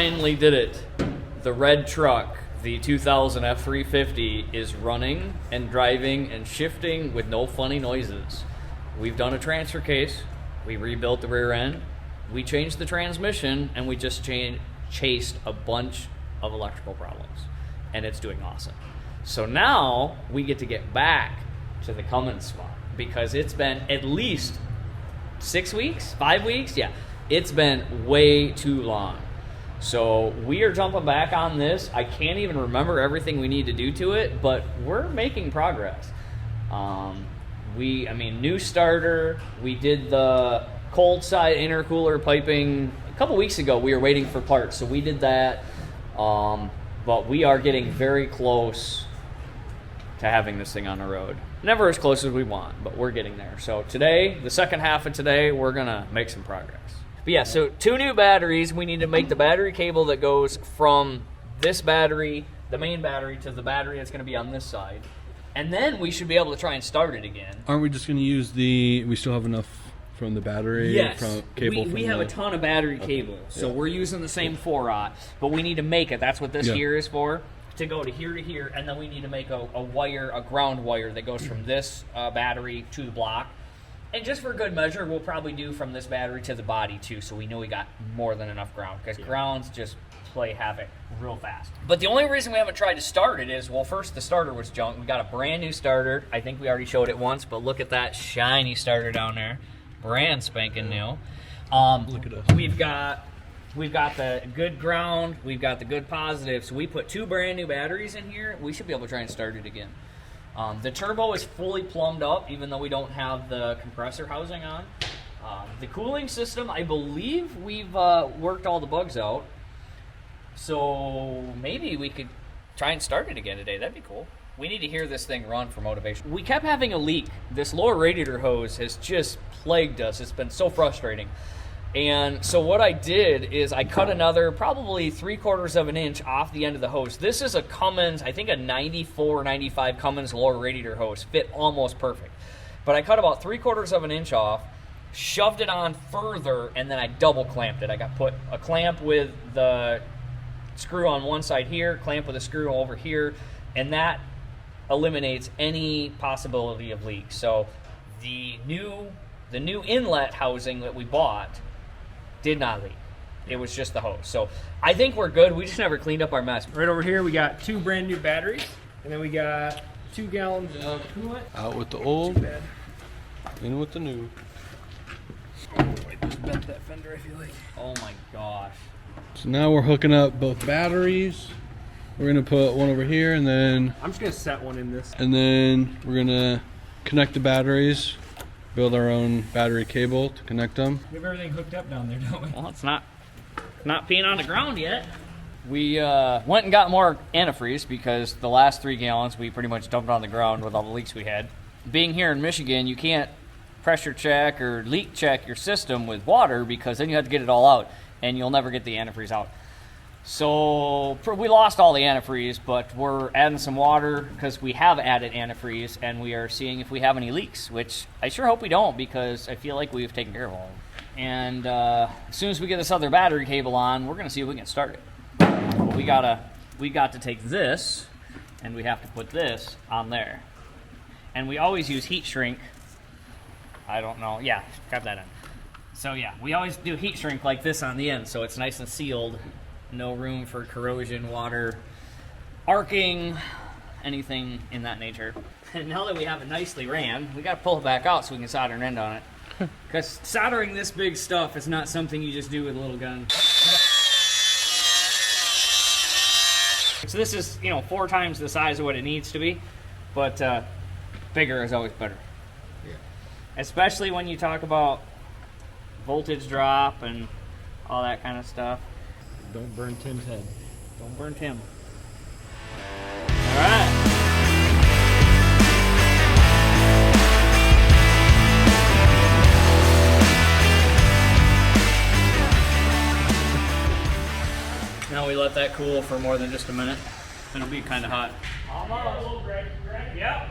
finally did it. The red truck, the 2000 F350, is running and driving and shifting with no funny noises. We've done a transfer case. We rebuilt the rear end. We changed the transmission, and we just chased a bunch of electrical problems. And it's doing awesome. So now we get to get back to the Cummins spot because it's been at least 6 weeks, 5 weeks. Yeah, it's been way too long. So we are jumping back on this. I can't even remember everything we need to do to it, but we're making progress. New starter. We did the cold side intercooler piping a couple weeks ago. We were waiting for parts, so we did that. But we are getting very close to having this thing on the road. Never as close as we want, but we're getting there. So today, the second half of today, we're gonna make some progress. But yeah, so 2 new batteries. We need to make the battery cable that goes from this battery, the main battery, to the battery that's gonna be on this side. And then we should be able to try and start it again. Aren't we just gonna use we still have enough from the battery? Yes, we have a ton of battery cable, so we're using the same 4-aught, but we need to make it. That's what this here is for, to go to here, and then we need to make a ground wire that goes from this battery to the block. And just for good measure, we'll probably do from this battery to the body too, so we know we got more than enough ground, because grounds just play havoc real fast. But the only reason we haven't tried to start it is, well, first the starter was junk. We got a brand new starter. I think we already showed it once, but look at that shiny starter down there. Brand spanking new. Look at us. We've got the good ground, we've got the good positive, so we put 2 brand new batteries in here. We should be able to try and start it again. The turbo is fully plumbed up, even though we don't have the compressor housing on. The cooling system, I believe we've worked all the bugs out, so maybe we could try and start it again today. That'd be cool. We need to hear this thing run for motivation. We kept having a leak. This lower radiator hose has just plagued us. It's been so frustrating. And so what I did is I cut another probably 3/4 of an inch off the end of the hose. This is a Cummins, I think a 94, 95 Cummins lower radiator hose. Fit almost perfect. But I cut about 3/4 of an inch off, shoved it on further, and then I double clamped it. I got put a clamp with the screw on one side here, clamp with a screw over here, and that eliminates any possibility of leaks. So the new inlet housing that we bought did not leak. It was just the hose. So I think we're good. We just never cleaned up our mess. Right over here we got 2 brand new batteries, and then we got 2 gallons of coolant. Out with the old, in with the new. Oh, I just bent that fender, I feel like. Oh my gosh. So now we're hooking up both batteries. We're gonna put one over here, and then I'm just gonna set one in this. And then we're gonna connect the batteries, build our own battery cable to connect them. We have everything hooked up down there, don't we? Well, it's not peeing on the ground yet. We went and got more antifreeze because the last 3 gallons we pretty much dumped on the ground with all the leaks we had. Being here in Michigan, you can't pressure check or leak check your system with water because then you have to get it all out, and you'll never get the antifreeze out. So we lost all the antifreeze, but we're adding some water because we have added antifreeze, and we are seeing if we have any leaks, which I sure hope we don't because I feel like we've taken care of all of them. And as soon as we get this other battery cable on, we're going to see if we can start it. But we got to take this, and we have to put this on there. And we always use heat shrink. I don't know. Yeah, grab that in. So yeah, we always do heat shrink like this on the end, so it's nice and sealed. No room for corrosion, water, arcing, anything in that nature. And now that we have it nicely ran, we got to pull it back out so we can solder an end on it. Because soldering this big stuff is not something you just do with a little gun. So this is, 4 times the size of what it needs to be, but bigger is always better. Yeah. Especially when you talk about voltage drop and all that kind of stuff. Don't burn Tim's head. Don't burn Tim. All right. Now we let that cool for more than just a minute. It'll be kind of hot. Almost. Yep.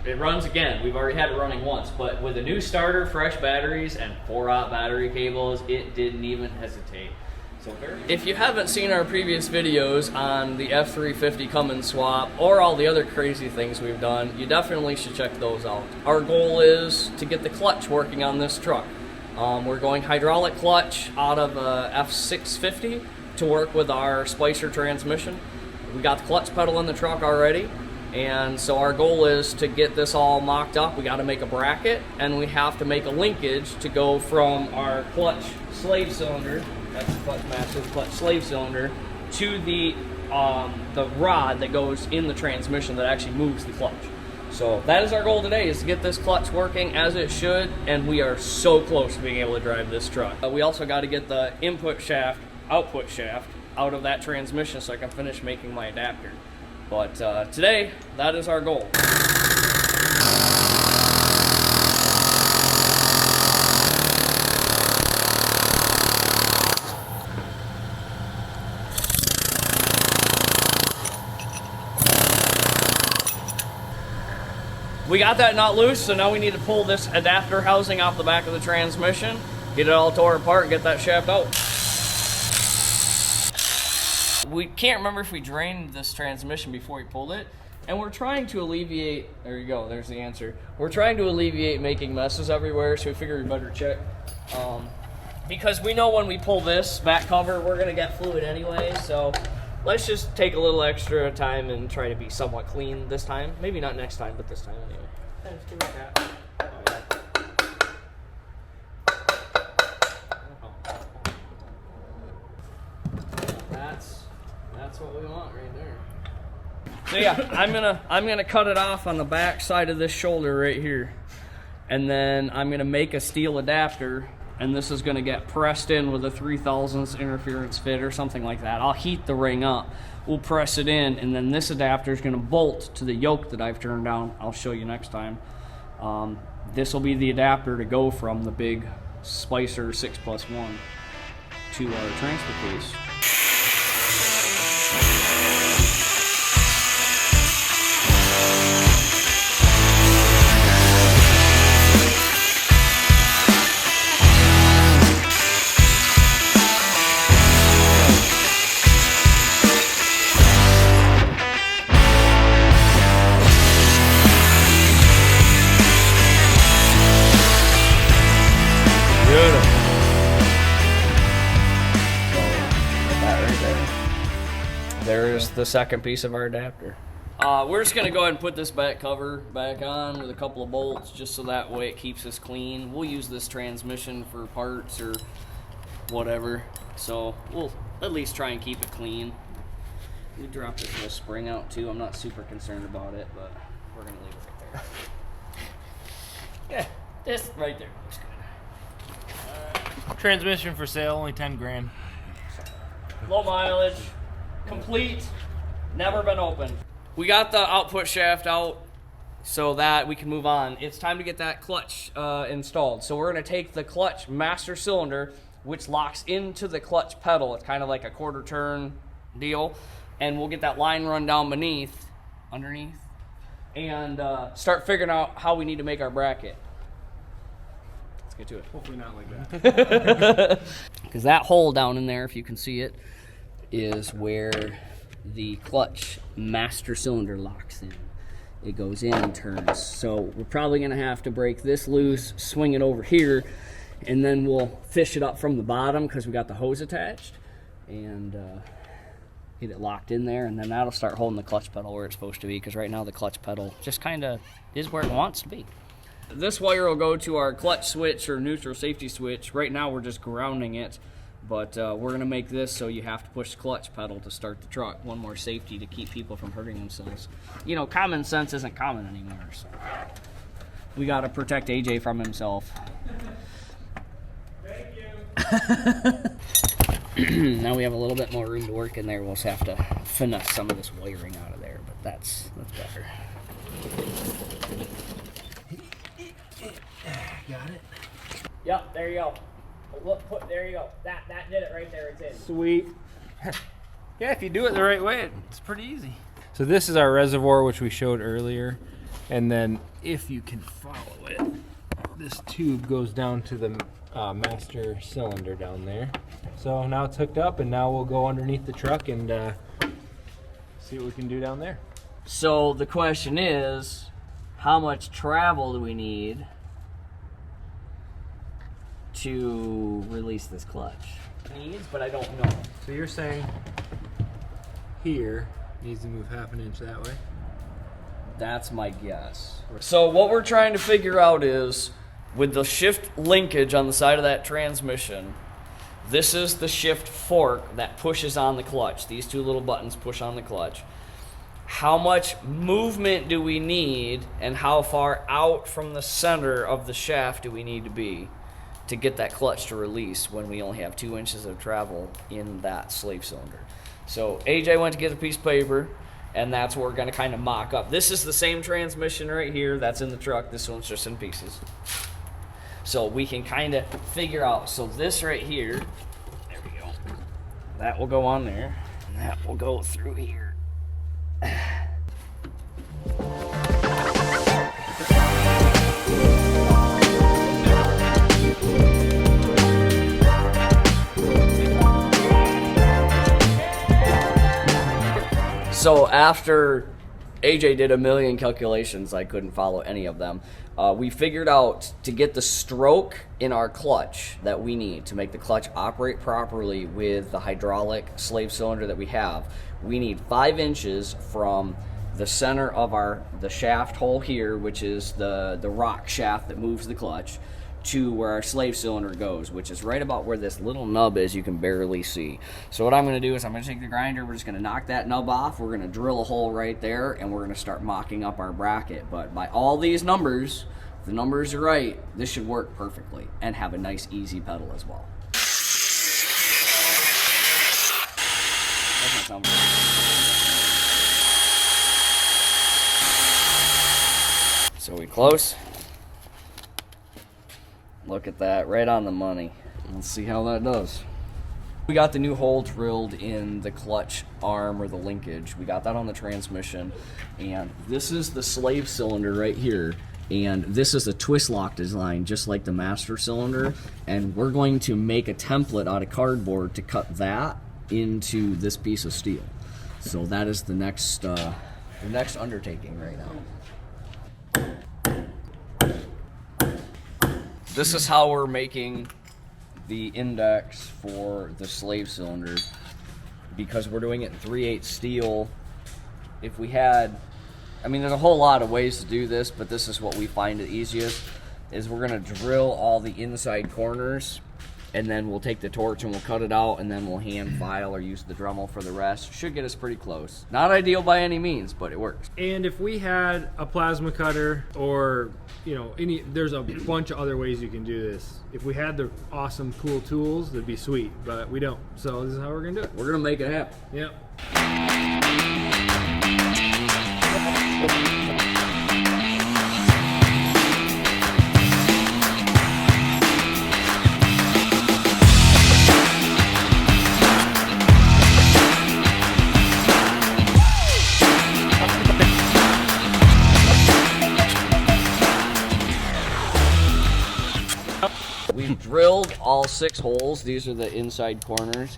It runs again. We've already had it running once, but with a new starter, fresh batteries, and 4-aught battery cables, it didn't even hesitate. So if you haven't seen our previous videos on the F350 Cummins swap or all the other crazy things we've done, you definitely should check those out. Our goal is to get the clutch working on this truck. We're going hydraulic clutch out of a F350 to work with our Spicer transmission. We got the clutch pedal in the truck already. And so our goal is to get this all mocked up. We got to make a bracket, and we have to make a linkage to go from our clutch slave cylinder, that's the clutch master, clutch slave cylinder, to the rod that goes in the transmission that actually moves the clutch. So that is our goal today, is to get this clutch working as it should, and we are so close to being able to drive this truck. We also got to get the input shaft, output shaft out of that transmission so I can finish making my adapter. But today, that is our goal. We got that nut loose, so now we need to pull this adapter housing off the back of the transmission, get it all tore apart, and get that shaft out. We can't remember if we drained this transmission before we pulled it, and we're trying to alleviate, there you go, there's the answer. We're trying to alleviate making messes everywhere, so we figured we better check. Because we know when we pull this back cover, we're gonna get fluid anyway, so let's just take a little extra time and try to be somewhat clean this time. Maybe not next time, but this time anyway. Let's do that. That's what we want right there. So yeah, I'm gonna cut it off on the back side of this shoulder right here, and then I'm gonna make a steel adapter, and this is gonna get pressed in with a 3/1000 interference fit or something like that. I'll heat the ring up, we'll press it in, and then this adapter is gonna bolt to the yoke that I've turned down. I'll show you next time. This will be the adapter to go from the big Spicer 6+1 to our transfer case. There's the second piece of our adapter. We're just gonna go ahead and put this back cover back on with a couple of bolts, just so that way it keeps us clean. We'll use this transmission for parts or whatever, so we'll at least try and keep it clean. We dropped this little spring out too. I'm not super concerned about it, but we're gonna leave it right there. Yeah, this right there looks good. Transmission for sale, only 10 grand. Low mileage. Complete, never been opened. We got the output shaft out so that we can move on. It's time to get that clutch installed. So we're gonna take the clutch master cylinder, which locks into the clutch pedal. It's kind of like a quarter turn deal. And we'll get that line run down underneath, and start figuring out how we need to make our bracket. Let's get to it. Hopefully not like that. Because that hole down in there, if you can see it, is where the clutch master cylinder locks in. It goes in and turns. So we're probably gonna have to break this loose, swing it over here, and then we'll fish it up from the bottom because we got the hose attached, and get it locked in there, and then that'll start holding the clutch pedal where it's supposed to be, because right now the clutch pedal just kind of is where it wants to be. This wire will go to our clutch switch or neutral safety switch. Right now we're just grounding it. But we're going to make this so you have to push the clutch pedal to start the truck. One more safety to keep people from hurting themselves. You know, common sense isn't common anymore. So we got to protect AJ from himself. Thank you. Now we have a little bit more room to work in there. We'll just have to finesse some of this wiring out of there, but that's better. Got it. Yep, there you go. Look, there you go. That did it right there. It's in. Sweet. Yeah, if you do it the right way, it's pretty easy. So this is our reservoir, which we showed earlier. And then if you can follow it, this tube goes down to the master cylinder down there. So now it's hooked up, and now we'll go underneath the truck and see what we can do down there. So the question is, how much travel do we need to release this clutch? Needs, but I don't know. So you're saying here needs to move half an inch that way? That's my guess. So what we're trying to figure out is, with the shift linkage on the side of that transmission, this is the shift fork that pushes on the clutch. These two little buttons push on the clutch. How much movement do we need, and how far out from the center of the shaft do we need to be to get that clutch to release when we only have 2 inches of travel in that slave cylinder? So AJ went to get a piece of paper, and that's what we're going to kind of mock up. This is the same transmission right here that's in the truck. This one's just in pieces. So we can kind of figure out. So this right here, there we go. That will go on there, and that will go through here. So after AJ did a million calculations, I couldn't follow any of them. We figured out to get the stroke in our clutch that we need to make the clutch operate properly with the hydraulic slave cylinder that we have. We need 5 inches from the center of the shaft hole here, which is the rock shaft that moves the clutch, to where our slave cylinder goes, which is right about where this little nub is you can barely see. So what I'm going to do is I'm going to take the grinder, we're just going to knock that nub off, we're going to drill a hole right there, and we're going to start mocking up our bracket. But by all these numbers, if the numbers are right, this should work perfectly and have a nice easy pedal as well. Doesn't sound good. So we close. Look at that, right on the money. Let's see how that does. We got the new hole drilled in the clutch arm, or the linkage. We got that on the transmission, and this is the slave cylinder right here, and this is a twist lock design just like the master cylinder, and we're going to make a template out of cardboard to cut that into this piece of steel. So that is the next undertaking right now. This is how we're making the index for the slave cylinder, because we're doing it in 3/8 steel. If we had, I mean, there's a whole lot of ways to do this, but this is what we find the easiest, is we're gonna drill all the inside corners, and then we'll take the torch and we'll cut it out, and then we'll hand file or use the Dremel for the rest. Should get us pretty close. Not ideal by any means, but it works. And if we had a plasma cutter, or there's a bunch of other ways you can do this. If we had the awesome, cool tools, that'd be sweet, but we don't. So this is how we're gonna do it. We're gonna make it happen. Yep. We've drilled all 6 holes. These are the inside corners.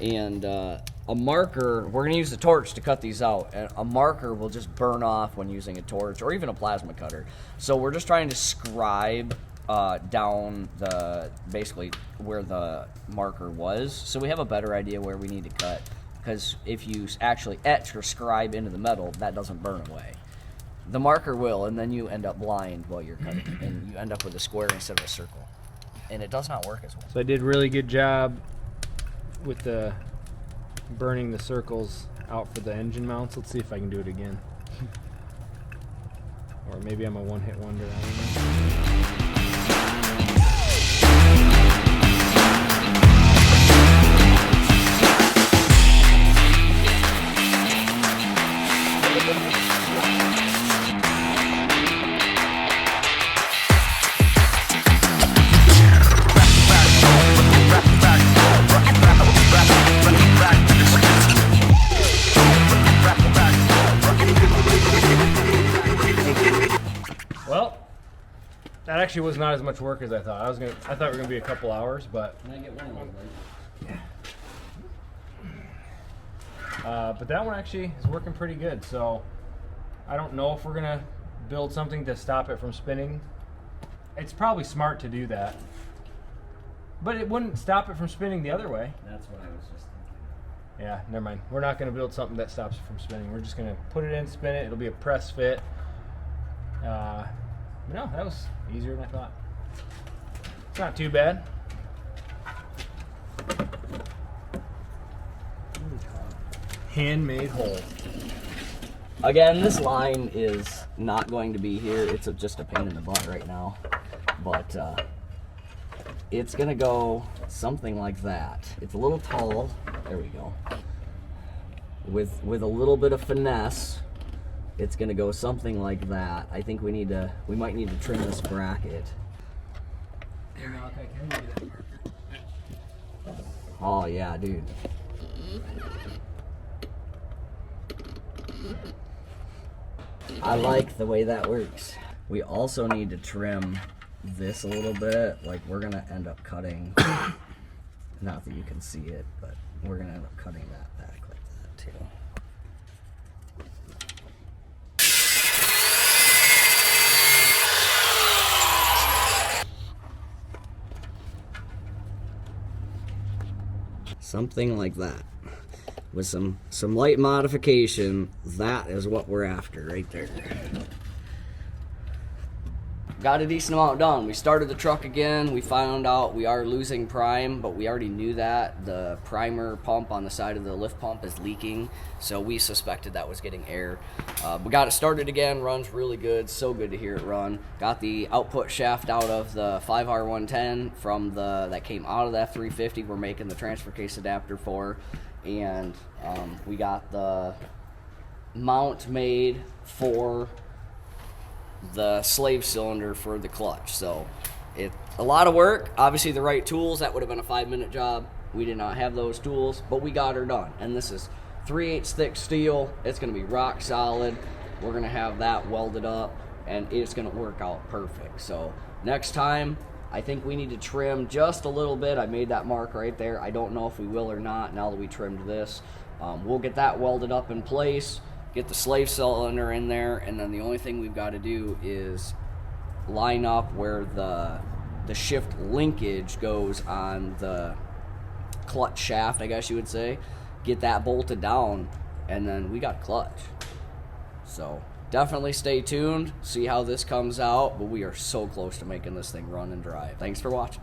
And a marker, we're going to use the torch to cut these out. And a marker will just burn off when using a torch or even a plasma cutter. So we're just trying to scribe down basically where the marker was, so we have a better idea where we need to cut. Because if you actually etch or scribe into the metal, that doesn't burn away. The marker will, and then you end up blind while you're cutting, and you end up with a square instead of a circle. And it does not work as well. So I did a really good job with the burning the circles out for the engine mounts. Let's see if I can do it again. Or maybe I'm a one-hit wonder. I don't know. actually was not as much work as I thought. I thought we were gonna be a couple hours, but Can I get one of those, right? but that one actually is working pretty good. So I don't know if we're gonna build something to stop it from spinning. It's probably smart to do that, but it wouldn't stop it from spinning the other way. That's what I was just thinking. Yeah, never mind. We're not gonna build something that stops it from spinning. We're just gonna put it in, spin it. It'll be a press fit. No, that was easier than I thought. It's not too bad. Handmade hole. Again, this line is not going to be here. It's just a pain in the butt right now. But it's going to go something like that. It's a little tall. There we go. With a little bit of finesse, it's going to go something like that. I think we might need to trim this bracket. Oh yeah, dude. I like the way that works. We also need to trim this a little bit. Like, we're gonna end up cutting, not that you can see it, but we're gonna end up cutting that back like that too. Something like that. With some light modification, that is what we're after right there. Got a decent amount done. We started the truck again. We found out we are losing prime, but we already knew that. The primer pump on the side of the lift pump is leaking, so we suspected that was getting air. We got it started again, runs really good. So good to hear it run. Got the output shaft out of the 5R110 from that came out of the F350 we're making the transfer case adapter for. And we got the mount made for the slave cylinder for the clutch. So a lot of work. Obviously the right tools, that would have been a 5-minute job. We did not have those tools, but we got her done. And this is 3/8 thick steel. It's going to be rock solid. We're going to have that welded up, and it's going to work out perfect. So next time, I think we need to trim just a little bit. I made that mark right there. I don't know if we will or not now that we trimmed this. We'll get that welded up in place, get the slave cylinder in there, and then the only thing we've got to do is line up where the shift linkage goes on the clutch shaft, I guess you would say. Get that bolted down, and then we got clutch. So definitely stay tuned, see how this comes out, but we are so close to making this thing run and drive. Thanks for watching.